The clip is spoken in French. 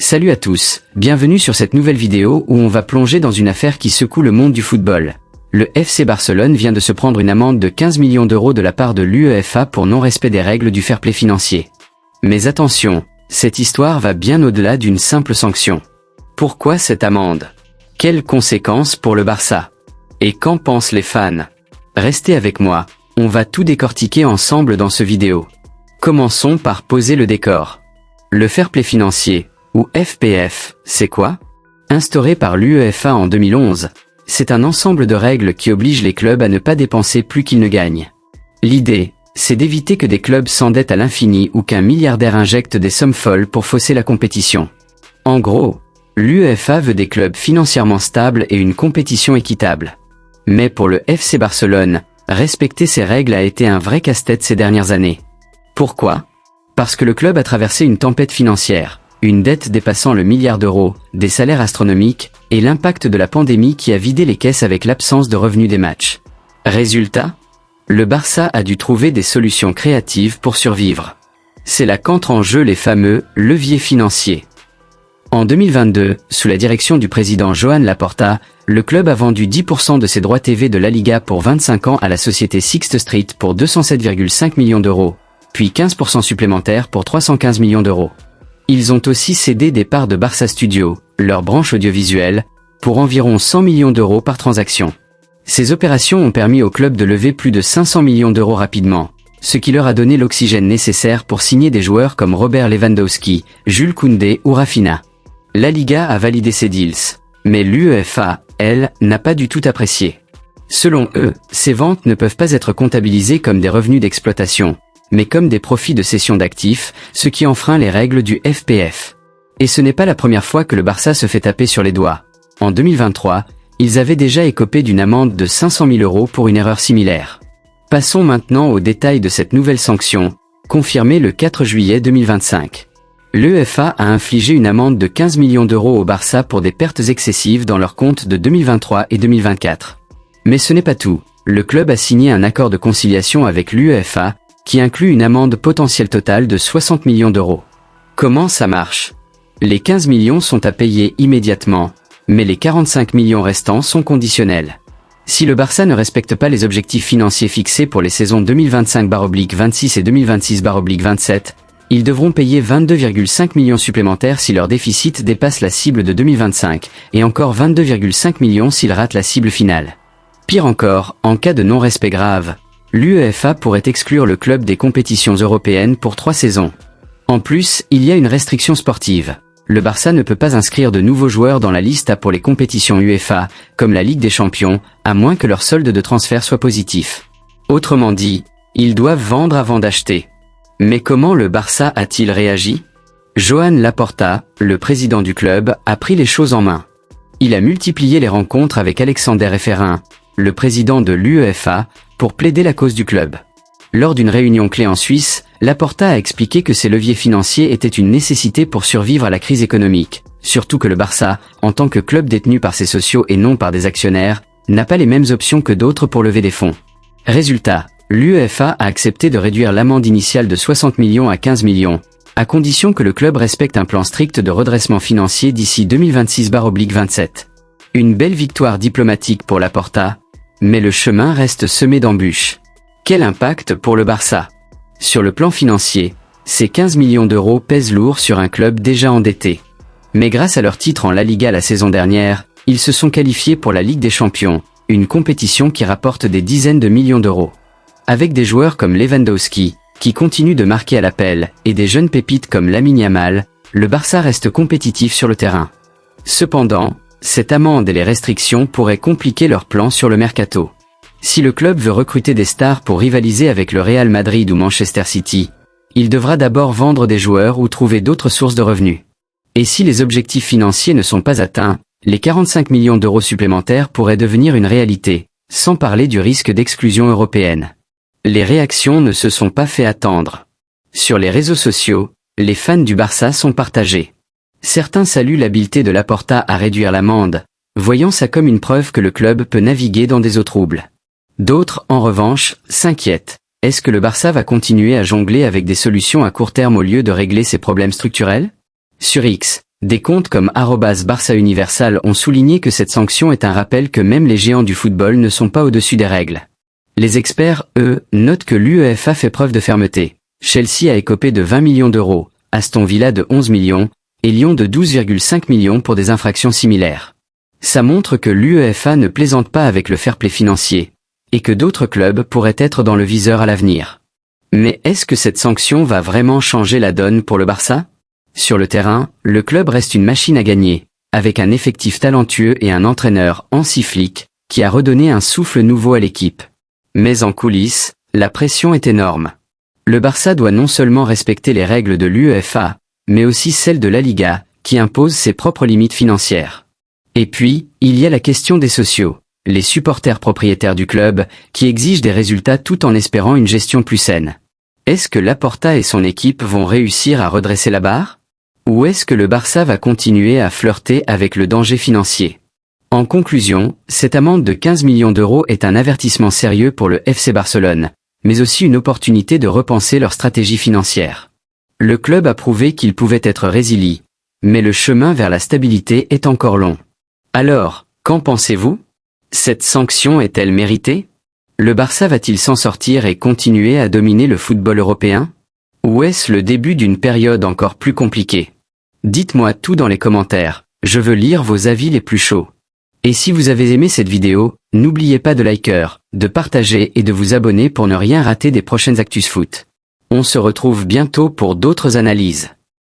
Salut à tous, bienvenue sur cette nouvelle vidéo où on va plonger dans une affaire qui secoue le monde du football. Le FC Barcelone vient de se prendre une amende de 15 millions d'euros de la part de l'UEFA pour non-respect des règles du fair-play financier. Mais attention, cette histoire va bien au-delà d'une simple sanction. Pourquoi cette amende? Quelles conséquences pour le Barça? Et qu'en pensent les fans? Restez avec moi, on va tout décortiquer ensemble dans ce vidéo. Commençons par poser le décor. Le fair-play financier, ou FPF, c'est quoi? Instauré par l'UEFA en 2011, c'est un ensemble de règles qui obligent les clubs à ne pas dépenser plus qu'ils ne gagnent. L'idée, c'est d'éviter que des clubs s'endettent à l'infini ou qu'un milliardaire injecte des sommes folles pour fausser la compétition. En gros, l'UEFA veut des clubs financièrement stables et une compétition équitable. Mais pour le FC Barcelone, respecter ces règles a été un vrai casse-tête ces dernières années. Pourquoi? Parce que le club a traversé une tempête financière. Une dette dépassant le milliard d'euros, des salaires astronomiques, et l'impact de la pandémie qui a vidé les caisses avec l'absence de revenus des matchs. Résultat? Le Barça a dû trouver des solutions créatives pour survivre. C'est là qu'entrent en jeu les fameux leviers financiers. En 2022, sous la direction du président Joan Laporta, le club a vendu 10% de ses droits TV de la Liga pour 25 ans à la société Sixth Street pour 207,5 millions d'euros, puis 15% supplémentaires pour 315 millions d'euros. Ils ont aussi cédé des parts de Barça Studio, leur branche audiovisuelle, pour environ 100 millions d'euros par transaction. Ces opérations ont permis au club de lever plus de 500 millions d'euros rapidement, ce qui leur a donné l'oxygène nécessaire pour signer des joueurs comme Robert Lewandowski, Jules Koundé ou Rafinha. La Liga a validé ces deals, mais l'UEFA, elle, n'a pas du tout apprécié. Selon eux, ces ventes ne peuvent pas être comptabilisées comme des revenus d'exploitation, mais comme des profits de cession d'actifs, ce qui enfreint les règles du FPF. Et ce n'est pas la première fois que le Barça se fait taper sur les doigts. En 2023, ils avaient déjà écopé d'une amende de 500 000 euros pour une erreur similaire. Passons maintenant aux détails de cette nouvelle sanction, confirmée le 4 juillet 2025. L'UEFA a infligé une amende de 15 millions d'euros au Barça pour des pertes excessives dans leurs comptes de 2023 et 2024. Mais ce n'est pas tout, le club a signé un accord de conciliation avec l'UEFA, qui inclut une amende potentielle totale de 60 millions d'euros. Comment ça marche? Les 15 millions sont à payer immédiatement, mais les 45 millions restants sont conditionnels. Si le Barça ne respecte pas les objectifs financiers fixés pour les saisons 2025/26 et 2026/27, ils devront payer 22,5 millions supplémentaires si leur déficit dépasse la cible de 2025, et encore 22,5 millions s'ils ratent la cible finale. Pire encore, en cas de non-respect grave, l'UEFA pourrait exclure le club des compétitions européennes pour 3 saisons. En plus, il y a une restriction sportive. Le Barça ne peut pas inscrire de nouveaux joueurs dans la liste A pour les compétitions UEFA, comme la Ligue des Champions, à moins que leur solde de transfert soit positif. Autrement dit, ils doivent vendre avant d'acheter. Mais comment le Barça a-t-il réagi? Joan Laporta, le président du club, a pris les choses en main. Il a multiplié les rencontres avec Alexander Efferin, le président de l'UEFA, pour plaider la cause du club. Lors d'une réunion clé en Suisse, Laporta a expliqué que ces leviers financiers étaient une nécessité pour survivre à la crise économique, surtout que le Barça, en tant que club détenu par ses sociaux et non par des actionnaires, n'a pas les mêmes options que d'autres pour lever des fonds. Résultat, l'UEFA a accepté de réduire l'amende initiale de 60 millions à 15 millions, à condition que le club respecte un plan strict de redressement financier d'ici 2026/27. Une belle victoire diplomatique pour Laporta, mais le chemin reste semé d'embûches. Quel impact pour le Barça? Sur le plan financier, ces 15 millions d'euros pèsent lourd sur un club déjà endetté. Mais grâce à leur titre en La Liga la saison dernière, ils se sont qualifiés pour la Ligue des Champions, une compétition qui rapporte des dizaines de millions d'euros. Avec des joueurs comme Lewandowski, qui continuent de marquer à l'appel, et des jeunes pépites comme Lamine Yamal, le Barça reste compétitif sur le terrain. Cependant, cette amende et les restrictions pourraient compliquer leurs plans sur le mercato. Si le club veut recruter des stars pour rivaliser avec le Real Madrid ou Manchester City, il devra d'abord vendre des joueurs ou trouver d'autres sources de revenus. Et si les objectifs financiers ne sont pas atteints, les 45 millions d'euros supplémentaires pourraient devenir une réalité, sans parler du risque d'exclusion européenne. Les réactions ne se sont pas fait attendre. Sur les réseaux sociaux, les fans du Barça sont partagés. Certains saluent l'habileté de Laporta à réduire l'amende, voyant ça comme une preuve que le club peut naviguer dans des eaux troubles. D'autres, en revanche, s'inquiètent. Est-ce que le Barça va continuer à jongler avec des solutions à court terme au lieu de régler ses problèmes structurels? Sur X, Des comptes comme @BarçaUniversal ont souligné que cette sanction est un rappel que même les géants du football ne sont pas au-dessus des règles. Les experts, eux, notent que l'UEFA fait preuve de fermeté. Chelsea a écopé de 20 millions d'euros, Aston Villa de 11 millions, et Lyon de 12,5 millions pour des infractions similaires. Ça montre que l'UEFA ne plaisante pas avec le fair-play financier, et que d'autres clubs pourraient être dans le viseur à l'avenir. Mais est-ce que cette sanction va vraiment changer la donne pour le Barça ? Sur le terrain, le club reste une machine à gagner, avec un effectif talentueux et un entraîneur, Hansi Flick, qui a redonné un souffle nouveau à l'équipe. Mais en coulisses, la pression est énorme. Le Barça doit non seulement respecter les règles de l'UEFA, mais aussi celles de la Liga, qui impose ses propres limites financières. Et puis, il y a la question des sociaux, les supporters propriétaires du club, qui exigent des résultats tout en espérant une gestion plus saine. Est-ce que Laporta et son équipe vont réussir à redresser la barre ? Ou est-ce que le Barça va continuer à flirter avec le danger financier ? En conclusion, cette amende de 15 millions d'euros est un avertissement sérieux pour le FC Barcelone, mais aussi une opportunité de repenser leur stratégie financière. Le club a prouvé qu'il pouvait être résilient, mais le chemin vers la stabilité est encore long. Alors, qu'en pensez-vous ? Cette sanction est-elle méritée ? Le Barça va-t-il s'en sortir et continuer à dominer le football européen ? Ou est-ce le début d'une période encore plus compliquée ? Dites-moi tout dans les commentaires, je veux lire vos avis les plus chauds. Et si vous avez aimé cette vidéo, n'oubliez pas de liker, de partager et de vous abonner pour ne rien rater des prochaines Actus Foot. On se retrouve bientôt pour d'autres analyses.